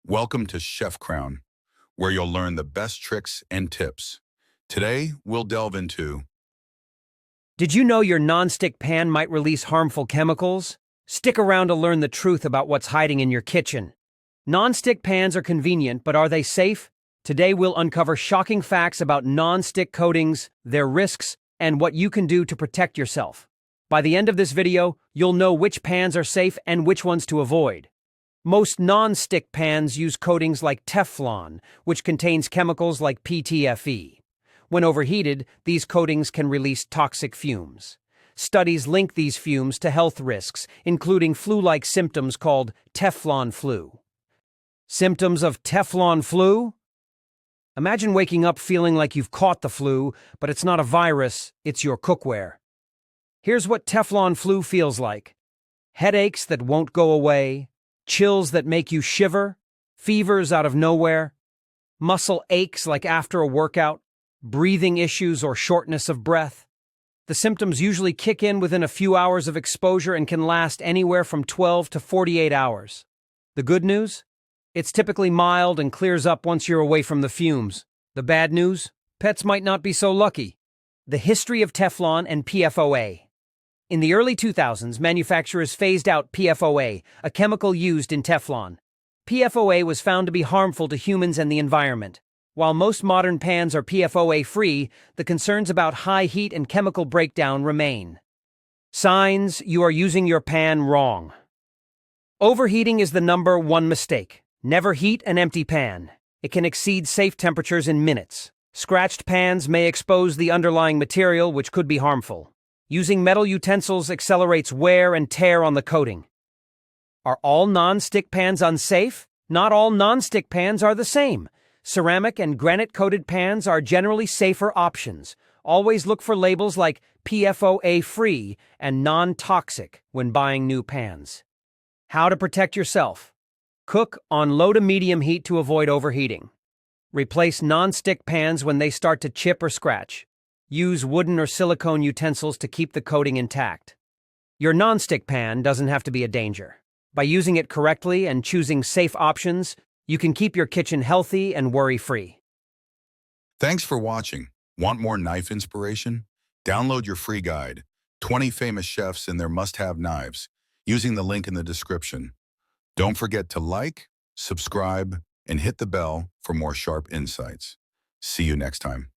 Welcome to Chef Crown, where you'll learn the best tricks and tips. Today, we'll delve into Did you know your nonstick pan might release harmful chemicals? Stick around to learn the truth about what's hiding in your kitchen. Nonstick pans are convenient, but are they safe? Today we'll uncover shocking facts about nonstick coatings, their risks, and what you can do to protect yourself. By the end of this video, you'll know which pans are safe and which ones to avoid. Most non-stick pans use coatings like Teflon, which contains chemicals like PFOA. When overheated, these coatings can release toxic fumes. Studies link these fumes to health risks, including flu-like symptoms called Teflon flu. Symptoms of Teflon flu? Imagine waking up feeling like you've caught the flu, but it's not a virus, it's your cookware. Here's what Teflon flu feels like: headaches that won't go away, chills that make you shiver, fevers out of nowhere, muscle aches like after a workout, breathing issues or shortness of breath. The symptoms usually kick in within a few hours of exposure and can last anywhere from 12 to 48 hours. The good news? It's typically mild and clears up once you're away from the fumes. The bad news? Pets might not be so lucky. The history of Teflon and PFOA. In the early 2000s, manufacturers phased out PFOA, a chemical used in Teflon. PFOA was found to be harmful to humans and the environment. While most modern pans are PFOA-free, the concerns about high heat and chemical breakdown remain. Signs you are using your pan wrong. Overheating is the number one mistake. Never heat an empty pan. It can exceed safe temperatures in minutes. Scratched pans may expose the underlying material, which could be harmful. Using metal utensils accelerates wear and tear on the coating. Are all non-stick pans unsafe? Not all non-stick pans are the same. Ceramic and granite-coated pans are generally safer options. Always look for labels like PFOA-free and non-toxic when buying new pans. How to protect yourself. Cook on low to medium heat to avoid overheating. Replace non-stick pans when they start to chip or scratch. Use wooden or silicone utensils to keep the coating intact. Your non-stick pan doesn't have to be a danger. By using it correctly and choosing safe options, you can keep your kitchen healthy and worry-free. Thanks for watching. Want more knife inspiration? Download your free guide, 20 Famous Chefs and Their Must-Have Knives, using the link in the description. Don't forget to like, subscribe, and hit the bell for more sharp insights. See you next time.